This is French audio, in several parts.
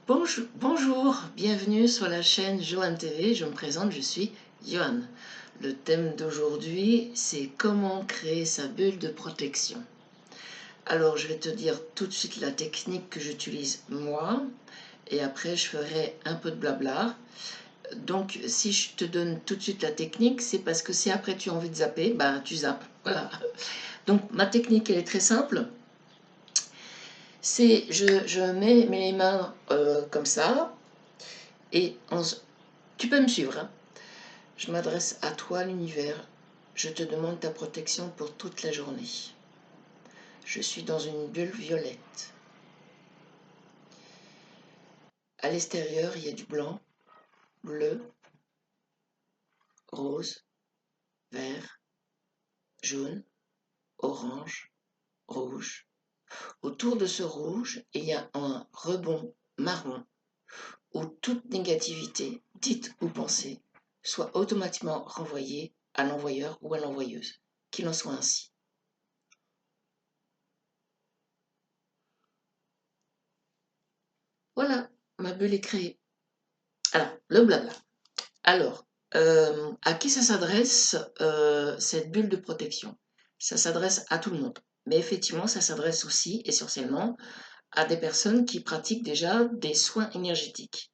Bonjour, bienvenue sur la chaîne Johan TV, je me présente, je suis Johan. Le thème d'aujourd'hui, c'est comment créer sa bulle de protection. Alors, je vais te dire tout de suite la technique que j'utilise moi, et après je ferai un peu de blabla. Donc, si je te donne tout de suite la technique, c'est parce que si après tu as envie de zapper, ben tu zappes. Voilà. Donc, ma technique, elle est très simple. C'est, je mets mes mains comme ça, et tu peux me suivre, hein. Je m'adresse à toi, l'univers. Je te demande ta protection pour toute la journée. Je suis dans une bulle violette. À l'extérieur, il y a du blanc, bleu, rose, vert, jaune, orange, rouge. Autour de ce rouge, il y a un rebond marron où toute négativité, dite ou pensée, soit automatiquement renvoyée à l'envoyeur ou à l'envoyeuse. Qu'il en soit ainsi. Voilà, ma bulle est créée. Alors, le blabla. Alors, à qui ça s'adresse, cette bulle de protection? Ça s'adresse à tout le monde. Mais effectivement, ça s'adresse aussi, essentiellement, à des personnes qui pratiquent déjà des soins énergétiques.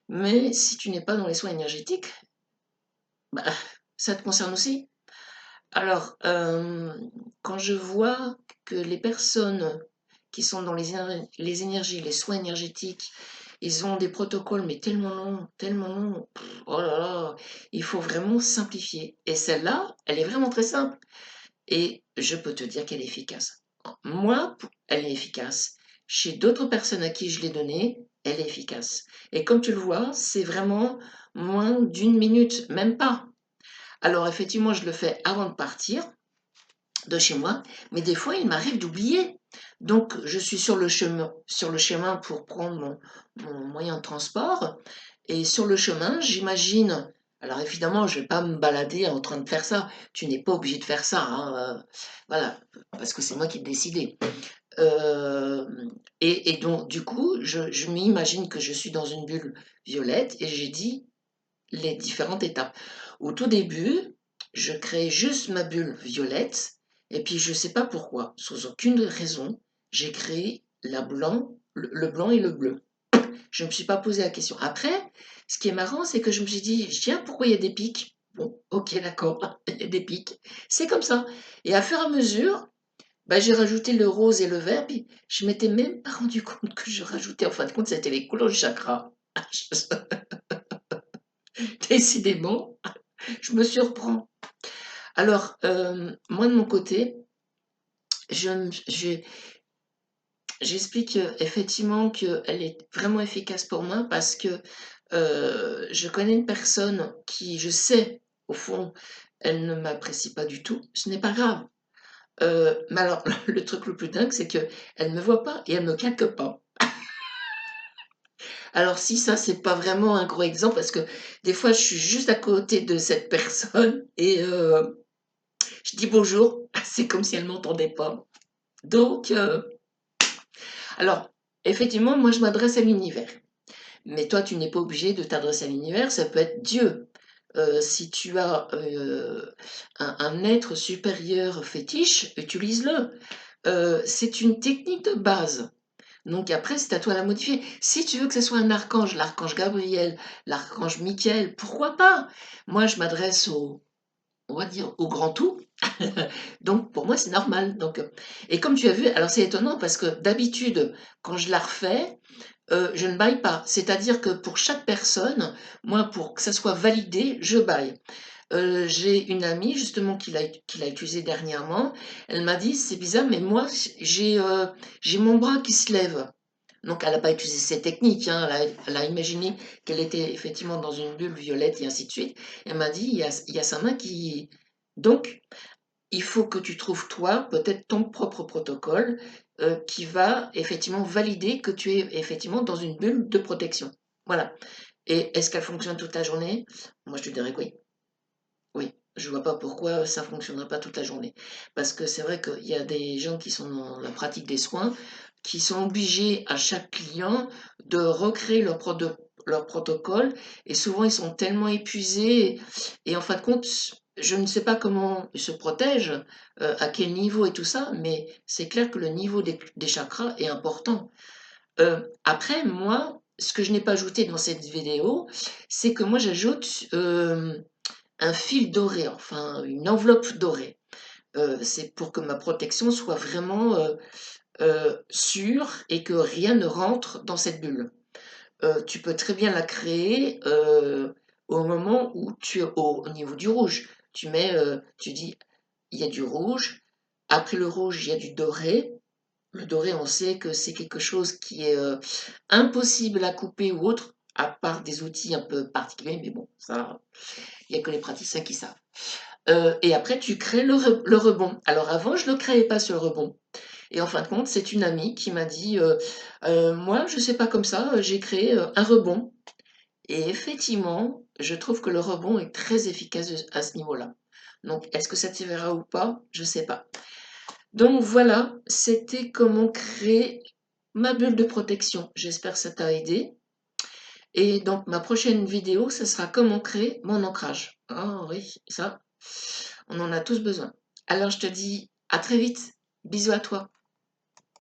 Mais si tu n'es pas dans les soins énergétiques, bah, ça te concerne aussi. Alors, quand je vois que les personnes qui sont dans les énergies, les soins énergétiques, ils ont des protocoles, mais tellement longs, oh là là, il faut vraiment simplifier. Et celle-là, elle est vraiment très simple. Et je peux te dire qu'elle est efficace. Moi, elle est efficace. Chez d'autres personnes à qui je l'ai donnée, elle est efficace. Et comme tu le vois, c'est vraiment moins d'une minute, même pas. Alors effectivement, je le fais avant de partir de chez moi, mais des fois, il m'arrive d'oublier. Donc, je suis sur le chemin pour prendre mon moyen de transport, et sur le chemin, j'imagine. Alors évidemment, je ne vais pas me balader en train de faire ça. Tu n'es pas obligé de faire ça, hein, voilà, parce que c'est moi qui ai décidé. Euh, et donc, du coup, je m'imagine que je suis dans une bulle violette et j'ai dit les différentes étapes. Au tout début, je crée juste ma bulle violette, et puis je ne sais pas pourquoi, sans aucune raison, j'ai créé le blanc et le bleu. Je ne me suis pas posé la question. Après, ce qui est marrant, c'est que je me suis dit, tiens, pourquoi il y a des pics? Bon, ok, d'accord, il y a des pics. C'est comme ça. Et à fur et à mesure, bah, j'ai rajouté le rose et le vert, puis je m'étais même pas rendu compte que je rajoutais, en fin de compte, c'était les couleurs du chakra. Décidément, je me surprends. Alors, moi de mon côté, j'explique effectivement qu'elle est vraiment efficace pour moi parce que je connais une personne qui, je sais, au fond, elle ne m'apprécie pas du tout. Ce n'est pas grave. Mais alors, le truc le plus dingue, c'est qu'elle ne me voit pas et elle ne me calque pas. Alors si ça, c'est pas vraiment un gros exemple parce que des fois, je suis juste à côté de cette personne et je dis bonjour, c'est comme si elle m'entendait pas. Donc, alors, effectivement, moi, je m'adresse à l'univers. Mais toi, tu n'es pas obligé de t'adresser à l'univers, ça peut être Dieu. Si tu as un être supérieur fétiche, utilise-le. C'est une technique de base. Donc après, c'est à toi de la modifier. Si tu veux que ce soit un archange, l'archange Gabriel, l'archange Michael, pourquoi pas? Moi, je m'adresse on va dire, au grand tout. Donc pour moi, c'est normal. Donc, et comme tu as vu, alors c'est étonnant parce que d'habitude, quand je la refais, je ne baille pas. C'est-à-dire que pour chaque personne, moi, pour que ça soit validé, je baille. J'ai une amie justement qui l'a utilisé dernièrement. Elle m'a dit, c'est bizarre, mais moi, j'ai mon bras qui se lève. Donc elle n'a pas utilisé ces techniques, hein. Elle a imaginé qu'elle était effectivement dans une bulle violette et ainsi de suite. Elle m'a dit, il y a sa main qui... Donc, il faut que tu trouves toi, peut-être ton propre protocole, qui va effectivement valider que tu es effectivement dans une bulle de protection. Voilà. Et est-ce qu'elle fonctionne toute la journée? Moi, je te dirais que oui. Oui, je vois pas pourquoi ça fonctionnerait pas toute la journée. Parce que c'est vrai qu'il y a des gens qui sont dans la pratique des soins. qui sont obligés à chaque client de recréer leur protocole et souvent ils sont tellement épuisés et en fin de compte, je ne sais pas comment ils se protègent, à quel niveau et tout ça, mais c'est clair que le niveau des chakras est important. Après moi, ce que je n'ai pas ajouté dans cette vidéo, c'est que moi j'ajoute, un fil doré, enfin une enveloppe dorée. C'est pour que ma protection soit vraiment, sûre et que rien ne rentre dans cette bulle. Tu peux très bien la créer, au moment où tu es au niveau du rouge. Tu dis: «Il y a du rouge», après le rouge, il y a du doré. Le doré, on sait que c'est quelque chose qui est, impossible à couper ou autre, à part des outils un peu particuliers, mais bon, ça, il y a que les praticiens qui savent. Et après tu crées le rebond. Alors avant, je ne le créais pas ce rebond et en fin de compte, c'est une amie qui m'a dit, «Moi, je sais pas comme ça, j'ai créé, un rebond» et effectivement, je trouve que le rebond est très efficace à ce niveau-là. Donc est-ce que ça te verra ou pas? Je sais pas. Donc voilà, c'était comment créer ma bulle de protection. J'espère que ça t'a aidé et donc ma prochaine vidéo, ce sera comment créer mon ancrage. Ah oui, ça, on en a tous besoin. Alors je te dis à très vite. Bisous à toi.